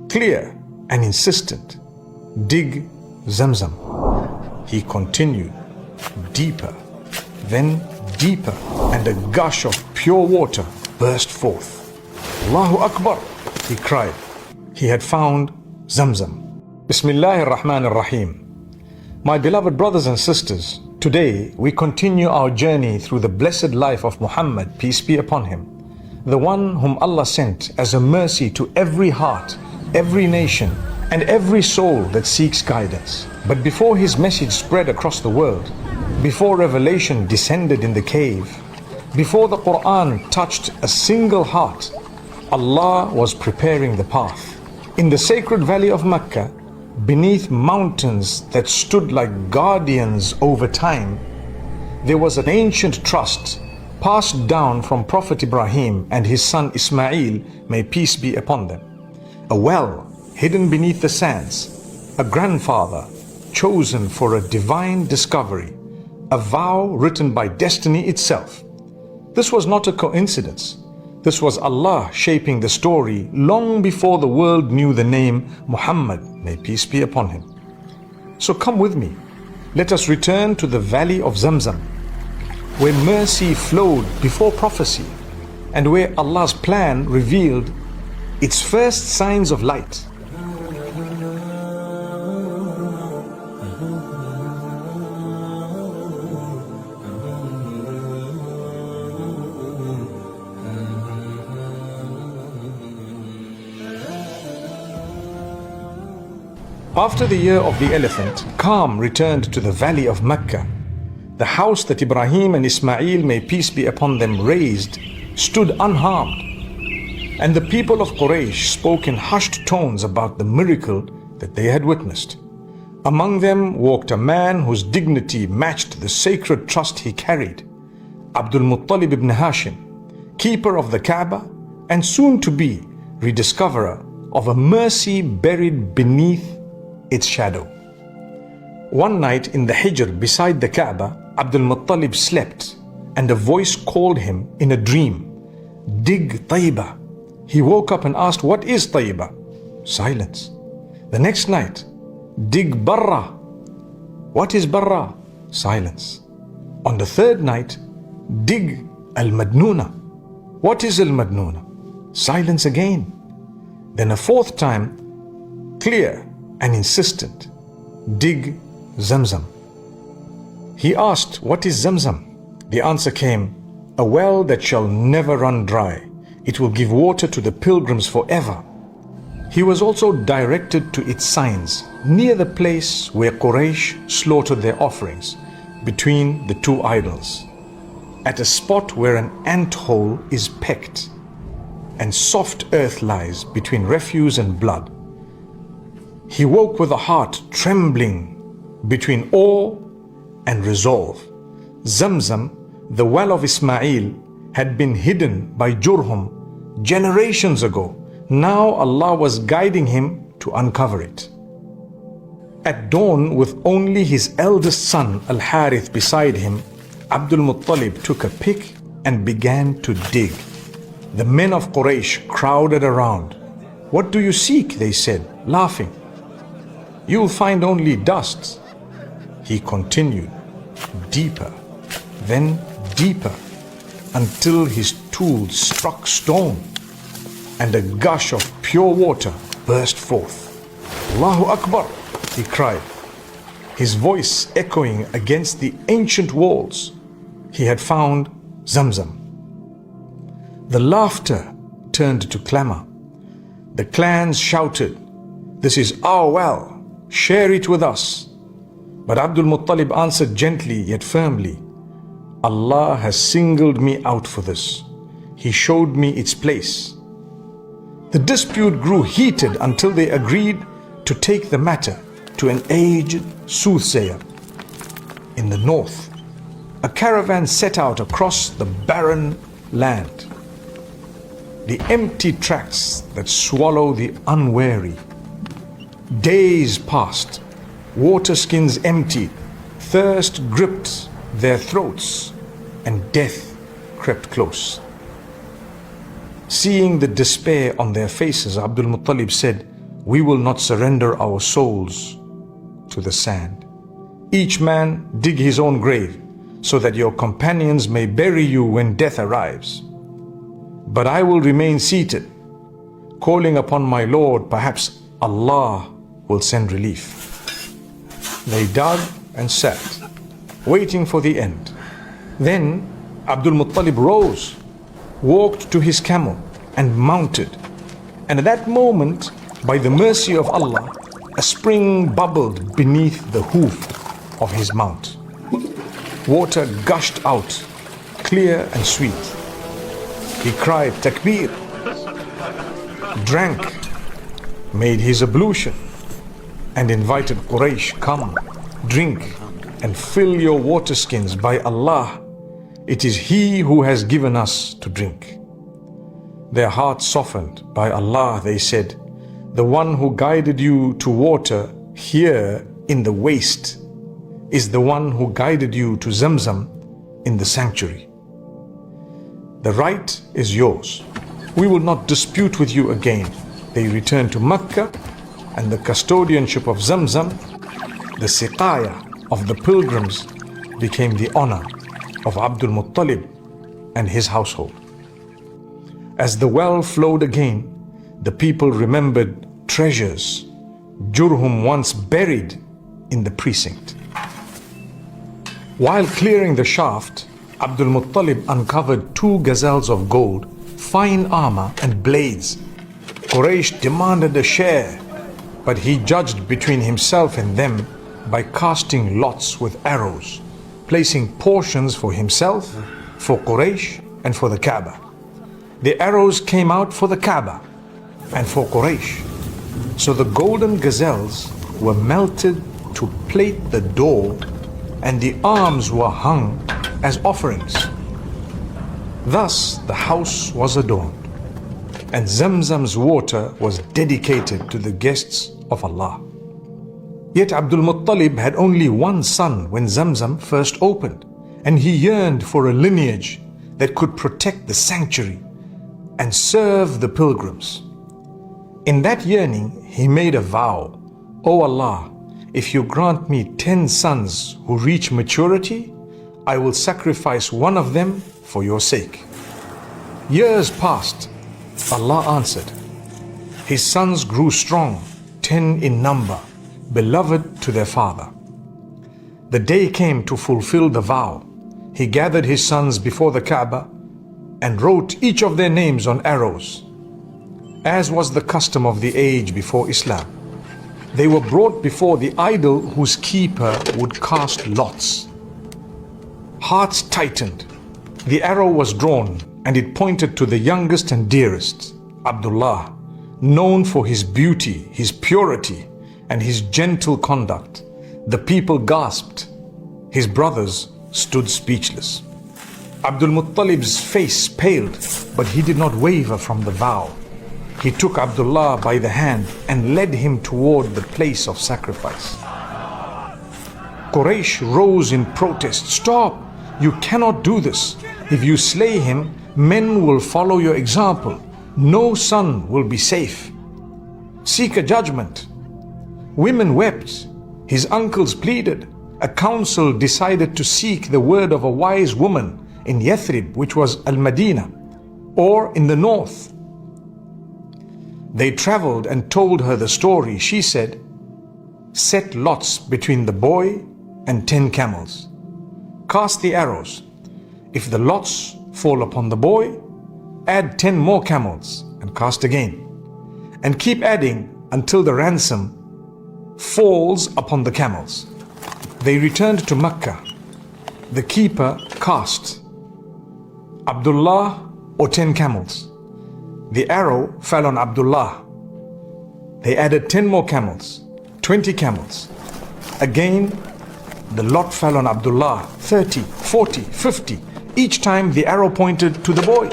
clear and insistent, dig Zamzam. He continued, deeper, then deeper, and a gush of pure water burst forth. Allahu Akbar, he cried. He had found Zamzam. Bismillahir Rahmanir Rahim. My beloved brothers and sisters, today we continue our journey through the blessed life of Muhammad, peace be upon him, the one whom Allah sent as a mercy to every heart, every nation, and every soul that seeks guidance. But before his message spread across the world, before revelation descended in the cave, before the Quran touched a single heart, Allah was preparing the path. In the sacred valley of Mecca, beneath mountains that stood like guardians over time, there was an ancient trust passed down from Prophet Ibrahim and his son Ismail, may peace be upon them. A well hidden beneath the sands, a grandfather chosen for a divine discovery, a vow written by destiny itself. This was not a coincidence. This was Allah shaping the story long before the world knew the name Muhammad, may peace be upon him. So come with me. Let us return to the valley of Zamzam, where mercy flowed before prophecy, and where Allah's plan revealed its first signs of light. After the year of the elephant, calm returned to the valley of Mecca. The house that Ibrahim and Ismail, may peace be upon them, raised stood unharmed. And the people of Quraysh spoke in hushed tones about the miracle that they had witnessed. Among them walked a man whose dignity matched the sacred trust he carried, Abdul Muttalib ibn Hashim, keeper of the Kaaba and soon to be rediscoverer of a mercy buried beneath its shadow. One night in the Hijr beside the Kaaba, Abdul Muttalib slept and a voice called him in a dream, "Dig Tayyiba." He woke up and asked, "What is Tayyiba?" Silence. The next night, "Dig Barra." "What is Barra?" Silence. On the third night, "Dig Al-Madnuna." "What is Al-Madnuna?" Silence again. Then a fourth time, clear and insistent, "Dig Zamzam." He asked, "What is Zamzam?" The answer came, "A well that shall never run dry. It will give water to the pilgrims forever." He was also directed to its signs, near the place where Quraysh slaughtered their offerings, between the two idols, at a spot where an ant hole is pecked, and soft earth lies between refuse and blood. He woke with a heart trembling between awe and resolve. Zamzam, the well of Ismail, had been hidden by Jurhum generations ago. Now Allah was guiding him to uncover it. At dawn, with only his eldest son Al-Harith beside him, Abdul Muttalib took a pick and began to dig. The men of Quraysh crowded around. "What do you seek?" they said, laughing. "You'll find only dust." He continued, deeper, then deeper, until his tools struck stone, and a gush of pure water burst forth. "Allahu Akbar," he cried, his voice echoing against the ancient walls. He had found Zamzam. The laughter turned to clamor. The clans shouted, "This is our well. Share it with us." But Abdul Muttalib answered gently yet firmly, "Allah has singled me out for this. He showed me its place." The dispute grew heated until they agreed to take the matter to an aged soothsayer. In the north, a caravan set out across the barren land, the empty tracts that swallow the unwary. Days passed, water skins emptied, thirst gripped their throats, and death crept close. Seeing the despair on their faces, Abdul Muttalib said, we will not surrender our souls to the sand. Each man dig his own grave, so that your companions may bury you when death arrives. But I will remain seated, calling upon my Lord. Perhaps Allah will send relief. They dug and sat, waiting for the end. Then Abdul Muttalib rose, walked to his camel and mounted. And at that moment, by the mercy of Allah, a spring bubbled beneath the hoof of his mount. Water gushed out, clear and sweet. He cried takbir, drank, made his ablution, and invited Quraysh, come, drink, and fill your water skins. By Allah, it is He who has given us to drink. Their hearts softened. By Allah, they said, the one who guided you to water here in the waste is the one who guided you to Zamzam in the sanctuary. The right is yours. We will not dispute with you again. They returned to Mecca, and the custodianship of Zamzam, the siqaya of the pilgrims, became the honor of Abdul Muttalib and his household. As the well flowed again, the people remembered treasures Jurhum once buried in the precinct. While clearing the shaft, Abdul Muttalib uncovered 2 gazelles of gold, fine armor and blades. Quraysh demanded a share, but he judged between himself and them by casting lots with arrows, placing portions for himself, for Quraysh, and for the Kaaba. The arrows came out for the Kaaba and for Quraysh. So the golden gazelles were melted to plate the door, and the arms were hung as offerings. Thus the house was adorned, and Zamzam's water was dedicated to the guests of Allah. Yet Abdul Muttalib had only one son when Zamzam first opened, and he yearned for a lineage that could protect the sanctuary and serve the pilgrims. In that yearning, he made a vow, O Allah, if you grant me 10 sons who reach maturity, I will sacrifice one of them for your sake. Years passed. Allah answered. His sons grew strong, 10 in number, beloved to their father. The day came to fulfill the vow. He gathered his sons before the Kaaba and wrote each of their names on arrows, as was the custom of the age before Islam. They were brought before the idol whose keeper would cast lots. Hearts tightened. The arrow was drawn, and it pointed to the youngest and dearest, Abdullah, known for his beauty, his purity, and his gentle conduct. The people gasped. His brothers stood speechless. Abdul Muttalib's face paled, but he did not waver from the vow. He took Abdullah by the hand and led him toward the place of sacrifice. Quraysh rose in protest. Stop! You cannot do this. If you slay him, men will follow your example. No son will be safe. Seek a judgment. Women wept. His uncles pleaded. A council decided to seek the word of a wise woman in Yathrib, which was Al-Madinah, or in the north. They traveled and told her the story. She said, set lots between the boy and 10 camels. Cast the arrows. If the lots fall upon the boy, add 10 more camels and cast again. And keep adding until the ransom falls upon the camels. They returned to Mecca. The keeper cast Abdullah or 10 camels. The arrow fell on Abdullah. They added 10 more camels, 20 camels. Again, the lot fell on Abdullah, 30, 40, 50. Each time the arrow pointed to the boy.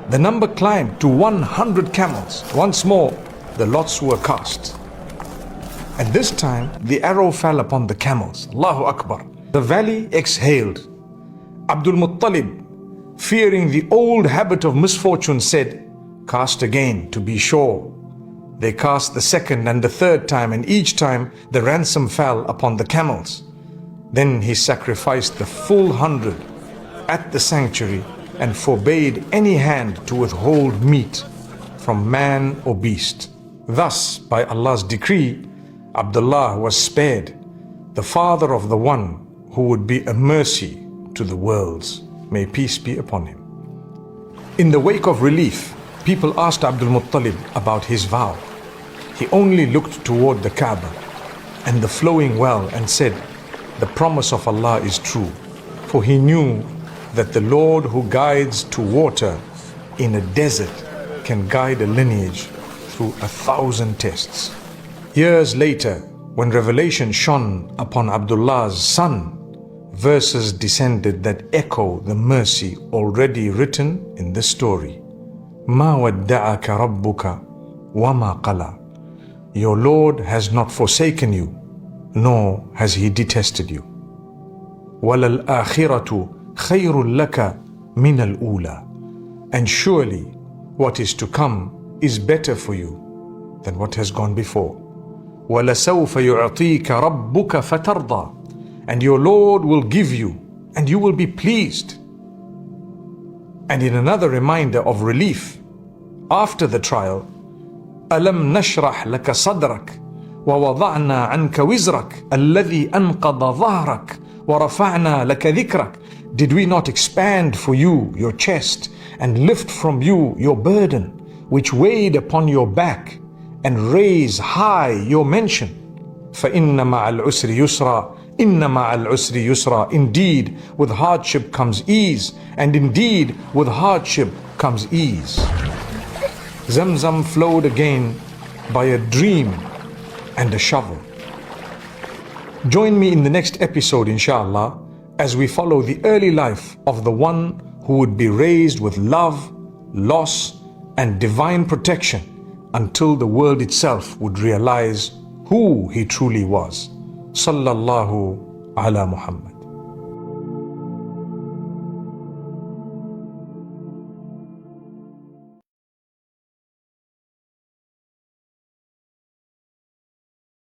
The number climbed to 100 camels. Once more, the lots were cast. And this time, the arrow fell upon the camels. Allahu Akbar. The valley exhaled. Abdul Muttalib, fearing the old habit of misfortune, said, cast again to be sure. They cast the second and the third time, and each time the ransom fell upon the camels. Then he sacrificed the full 100 at the sanctuary and forbade any hand to withhold meat from man or beast. Thus, by Allah's decree, Abdullah was spared, the father of the one who would be a mercy to the worlds. May peace be upon him. In the wake of relief, people asked Abdul Muttalib about his vow. He only looked toward the Kaaba and the flowing well and said, "The promise of Allah is true," for he knew that the Lord who guides to water in a desert can guide a lineage through 1,000 tests. Years later, when revelation shone upon Abdullah's son, verses descended that echo the mercy already written in this story. مَا وَدَّعَكَ رَبُّكَ وَمَا قَلَى. Your Lord has not forsaken you, nor has he detested you. وَلَلْآخِرَةُ خَيْرٌ لَكَ مِنَ الْأُولَى. And surely what is to come is better for you than what has gone before. وَلَسَوْفَ يُعْطِيكَ رَبُّكَ فَتَرْضَى. And your Lord will give you, and you will be pleased. And in another reminder of relief, after the trial, أَلَمْ نَشْرَحْ لَكَ صَدْرَكَ وَوَضَعْنَا عَنْكَ وِزْرَكَ الَّذِي أَنْقَضَ ظَهْرَكَ وَرَفَعْنَا لَكَ ذِكْرَكَ. Did we not expand for you your chest and lift from you your burden, which weighed upon your back, and raise high your mention? فَإِنَّ مَعَ الْعُسْرِ يُسْرًا. إِنَّ مَعَ الْعُسْرِ يُسْرًا. Indeed, with hardship comes ease, and indeed, with hardship comes ease. Zamzam flowed again by a dream and a shovel. Join me in the next episode, inshallah, as we follow the early life of the one who would be raised with love, loss, and divine protection until the world itself would realize who he truly was. Sallallahu ala Muhammad.